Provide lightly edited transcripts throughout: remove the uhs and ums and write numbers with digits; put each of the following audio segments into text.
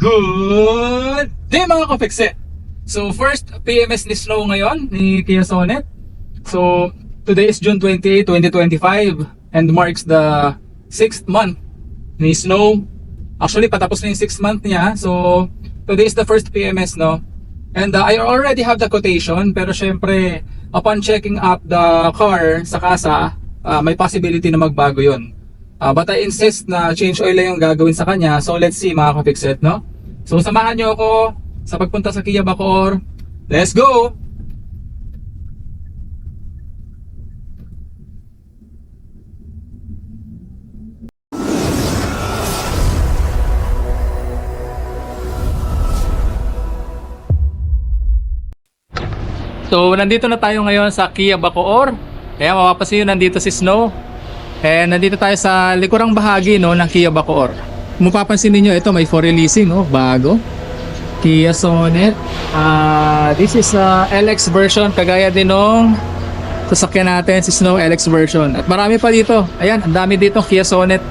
Good day mga ka-Fixit! So first PMS ni Snow ngayon ni Kia Sonet. So today is June 28, 2025 and marks the 6th month ni Snow. Actually patapos na yung 6th month niya. So today is the first PMS, no? And I already have the quotation, pero syempre upon checking up the car sa kasa, may possibility na magbago yun. But I insist na change oil lang yung gagawin sa kanya. So let's see mga ka-Fixit, no? So samahan nyo ako sa pagpunta sa Kia Bacoor. Let's go! So nandito na tayo ngayon sa Kia Bacoor. Kaya mapapansin nyo nandito si Snow. And nandito tayo sa likurang bahagi, no, ng Kia Bacoor. Kung mapapansin niyo ito may for releasing, no, bago Kia Sonet. This is LX version, kagaya din nung sasakyan natin si Snow LX version. At marami pa dito. Ayan, ang dami dito Kia Sonet,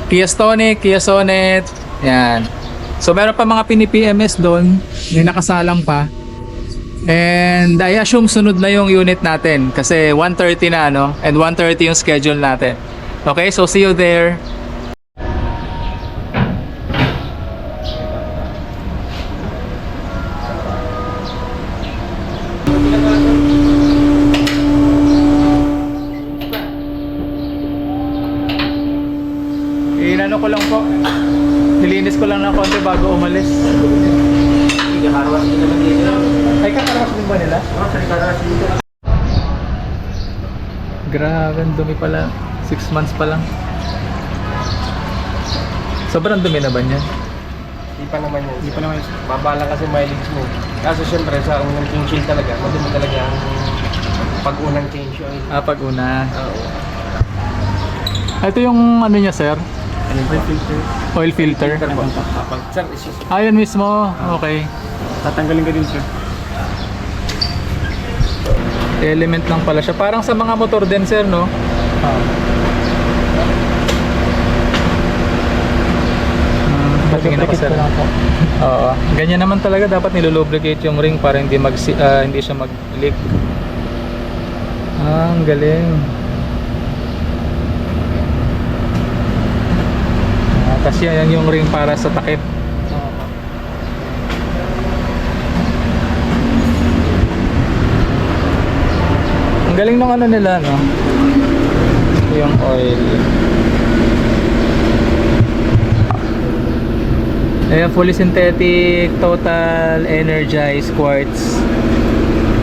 Kia Stonic, Kia Sonet. Ayan. So meron pa mga pini-PMS doon, may nakasalang pa. And I assume sunod na yung unit natin kasi 1:30 na, no? And 1:30 yung schedule natin. Okay, so see you there. Inano ko lang po. Nilinis ko lang ng konti bago umalis. Karawas din naman dito. Ay, kakarawas din ba nila? Oo, sa karawas dito. Grabe, ang dumi pala. 6 months pa lang. Sobrang dumi na ba niyan? Hindi pa naman yun. Hindi pa naman yun. Mabala kasi mileage mo. Kaso syempre sa unang change oil talaga, madumi talaga ang pag-unang change oil. Pag-una. Oo. Ito yung ano niya, sir? Oil filter. Oil filter. Sir, isis. Ayun mismo. Okay. Tatanggalin ka din, sir. Element lang pala siya. Parang sa mga motor din, sir, no? Patingin ako, sir. Oo. Ganyan naman talaga. Dapat nilulubricate yung ring para hindi hindi siya mag-leak. Ang galing. Kasi yan yung ring para sa takip. Ang galing ng ano nila, no? Yung oil. Ayan, fully synthetic, total energized quartz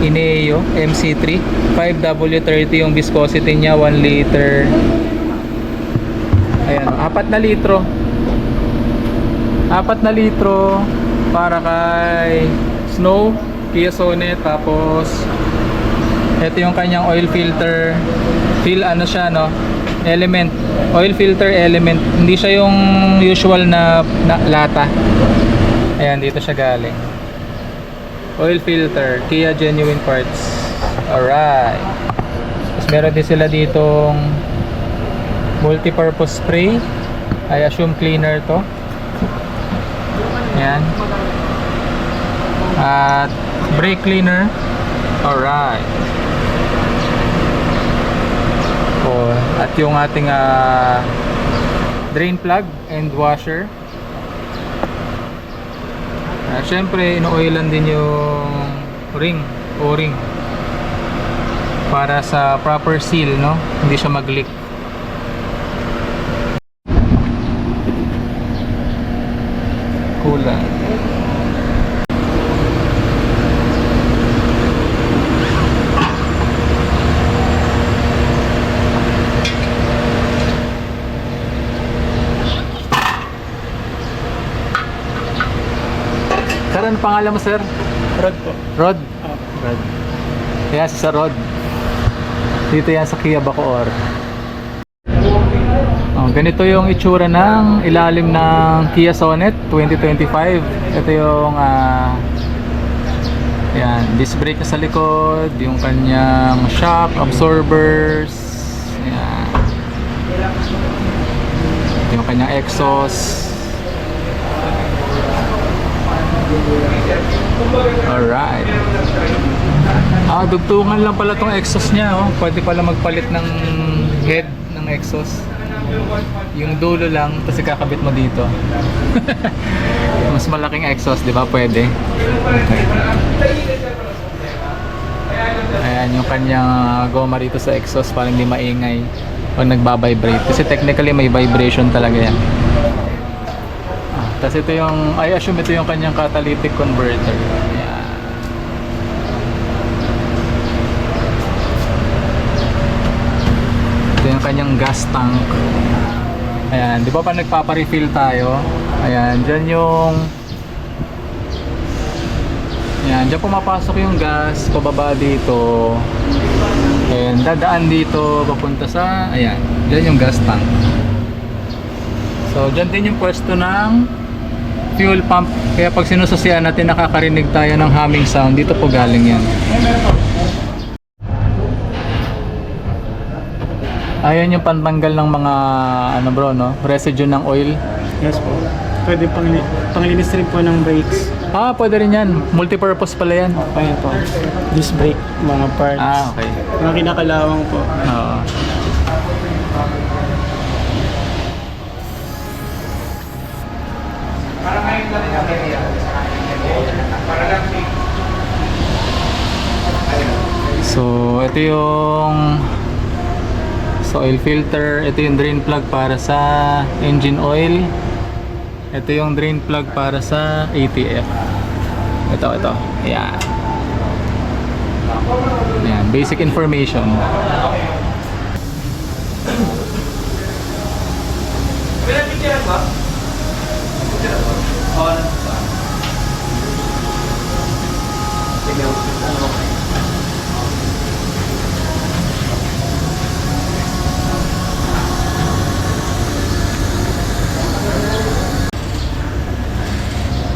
Ineo MC3 5W30 yung viscosity niya, 1 liter. Ayan, 4 na litro. 4 na litro para kay Snow, Kia Sonet. Tapos ito yung kanyang oil filter. Ano siya, no? Element. Oil filter element. Hindi siya yung usual na lata. Ayan, dito siya galing. Oil filter, Kia genuine parts. Alright. Tapos meron din sila ditong multi-purpose spray. I assume cleaner to. Ayan. At brake cleaner. Alright. At yung ating drain plug and washer. Syempre ino-oilan din yung ring, o-ring para sa proper seal, no? Hindi siya mag-leak. Coolant. Sir, ano pangalan mo, sir? Rod po. Rod? Rod. Kaya si Sir Rod. Dito yan sa Kia Bacoor. Ganito yung itsura ng ilalim ng Kia Sonet 2025. Ito yung yan, disc brake sa likod, yung kanyang shock absorbers. Yan. Yung kanyang exhaust. Alright. Dugtungan lang pala tong exhaust niya, oh. Pwede pala magpalit ng head ng exhaust. Yung dulo lang, tapos ikakabit mo dito. Mas malaking exhaust, di ba? Pwede. Ayan yung kanyang goma rito sa exhaust para hindi maingay pag nagbabibrate. Kasi technically may vibration talaga yan. Tapos ito yung, I assume ito yung kanyang catalytic converter. Ayan. Ito yung kanyang gas tank. Ayan, di ba pa nagpapa-refill tayo? Ayan, dyan yung ayan, dyan pumapasok yung gas, pababa dito. And dadaan dito, papunta sa, ayan, dyan yung gas tank. So, dyan din yung pwesto ng fuel pump. Kaya pag sinusasiyan natin, nakakarinig tayo ng humming sound. Dito po galing yan. Ayan yung pantanggal ng mga, ano bro, no? Residue ng oil. Yes po. Pwede panglinis rin po ng brakes. Pwede rin yan. Multipurpose pala yan. Ayan po. Disc brake, mga parts. Okay. Mga kinakalawang po. Oo. So, ito yung oil filter. Ito yung drain plug para sa engine oil. Ito yung drain plug para sa ATF. Ito. Ayan. Ayan, basic information.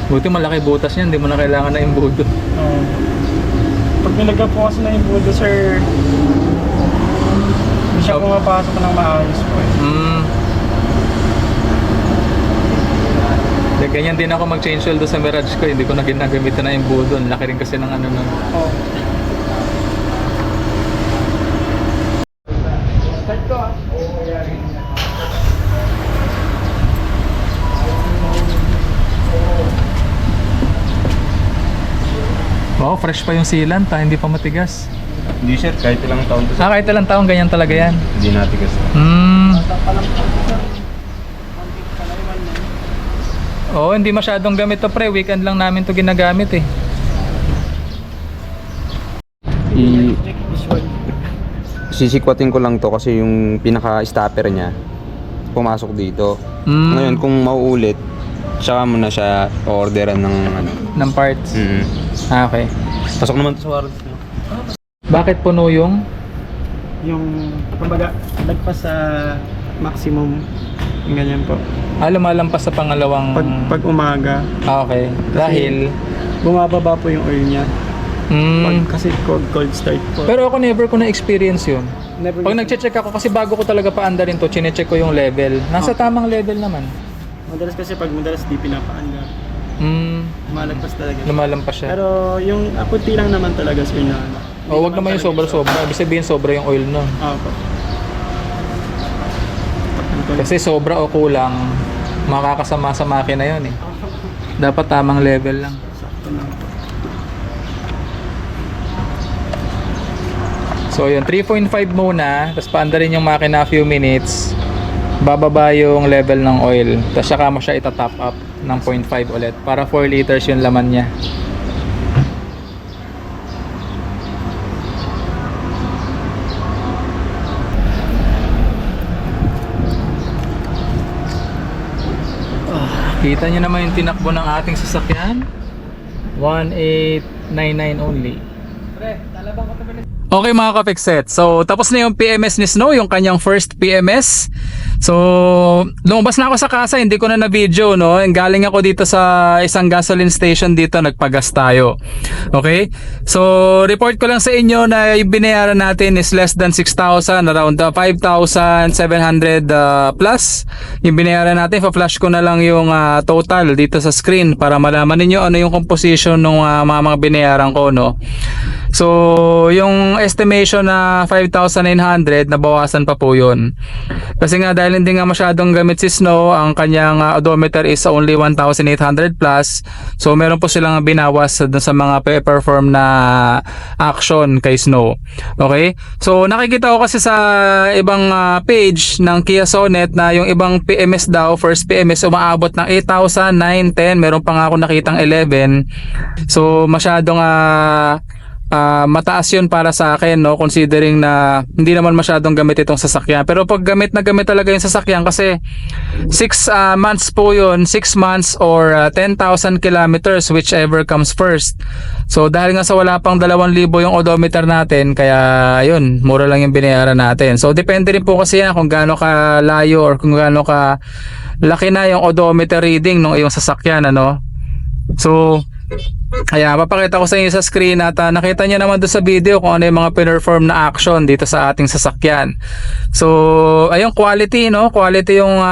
Buti malaki butas niyan, hindi mo na kailangan na imbudo. Pag nilagay po kasi na yung budo, sir, hindi siya pumapasok ng maayos po. Ganyan din ako mag-change oil doon sa Mirage ko, hindi ko na ginagamitan na imbudo. Ang laki rin kasi ng ano nun. Oh. Wow, fresh pa yung sealant, hindi pa matigas. Hindi sir, kahit ilang taon to. Kahit ilang taon, ganyan talaga yan. Hindi natigas. Oo, hindi masyadong gamit to pre. Weekend lang namin to ginagamit eh. Sisikwatin ko lang to kasi yung pinaka-stopper niya pumasok dito. Ngayon kung mauulit, tsaka mo na siya orderan ng ano. Ng parts. Okay. Pasok naman to sa warranty. Bakit puno yung? Yung, kumbaga, lagpas sa maximum. Yung ganyan po. Lumalampas sa pangalawang... Pag umaga, Okay. Dahil... bumababa po yung oil niya. Kasi cold start po. Pero ako never ko na-experience yun. Never Pag nagche-check ako, kasi bago ko talaga paandarin to, chine-check ko yung level. Nasa tamang level naman. Madalas kasi pag madalas di pinapaanda. Lumalagpas talaga. Lumalampas siya. Pero yung kunti lang naman talaga sir na ano. Wag naman yung sobra-sobra. Ibig sabihin sobra yung oil nun. Opo. Kasi sobra o kulang, makakasama sa makina yun eh. Dapat tamang level lang. Sakto lang po. So yun, 3.5 muna, tapos paanda rin yung makina a few minutes. Bababa yung level ng oil, tapos saka mo siya ita-top up ng 0.5 ulit para 4 liters yung laman niya. Kita nyo naman yung tinakbo ng ating sasakyan. 1899 only. Okay mga kapikset, so tapos na yung PMS ni Snow, yung kanyang first PMS. So lumabas na ako sa kasa, hindi ko na na-video, no? Galing ako dito sa isang gasoline station dito, nagpagas tayo. Okay? So report ko lang sa inyo na yung binayaran natin is less than 6,000, around 5,700 plus. Yung binayaran natin, pa-flash ko na lang yung total dito sa screen para malaman niyo ano yung composition ng mga binayaran ko, no? So yung estimation na 5,900, nabawasan pa po yun. Kasi nga dahil hindi nga masyadong gamit si Snow, ang kanyang odometer is only 1,800 plus. So meron po silang binawas sa mga perform na action kay Snow. Okay? So nakikita ko kasi sa ibang page ng Kia Sonet na yung ibang PMS daw, first PMS umaabot ng 8,000, 9, 10, meron pa nga ako nakitang 11. So masyadong mataas yun para sa akin, no, considering na hindi naman masyadong gamit itong sasakyan. Pero pag gamit na gamit talaga yung sasakyan, kasi 6 months po yun, 6 months or 10,000 kilometers, whichever comes first. So dahil nga sa wala pang 2,000 yung odometer natin, kaya yun, mura lang yung binayaran natin. So depende rin po kasi yan kung gaano ka layo or kung gaano ka laki na yung odometer reading ng iyong sasakyan, ano. So kaya papakita ko sa inyo sa screen at nakita niyo naman doon sa video kung ano yung mga pinerform na action dito sa ating sasakyan. So ayun, quality, no? Quality yung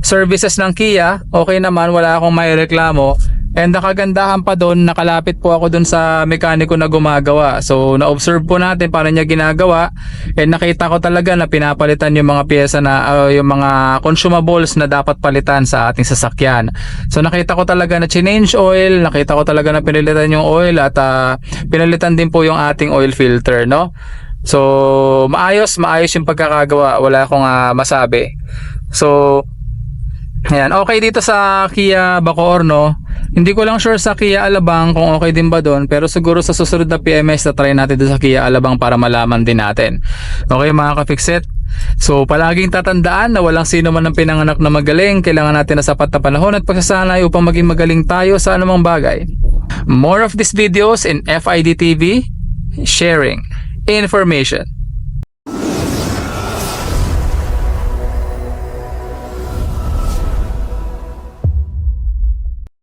services ng Kia. Okay naman, wala akong may reklamo. And nakagandahan pa doon, nakalapit po ako doon sa mekaniko na gumagawa. So na-observe po natin paano niya ginagawa. And nakita ko talaga na pinapalitan yung mga piyesa na yung mga consumables na dapat palitan sa ating sasakyan. So nakita ko talaga na change oil, nakita ko talaga na pinalitan yung oil at pinalitan din po yung ating oil filter, no? So maayos yung pagkakagawa, wala akong masabi. So ayan, okay dito sa Kia Bacoor, no? Hindi ko lang sure sa Kia Alabang kung okay din ba doon, pero siguro sa susunod na PMS na try natin doon sa Kia Alabang para malaman din natin. Okay mga ka-fixit? So palaging tatandaan na walang sino man ang pinanganak na magaling. Kailangan natin na sapat na panahon at pagsasanay upang maging magaling tayo sa anumang bagay. More of these videos in FID TV, sharing information.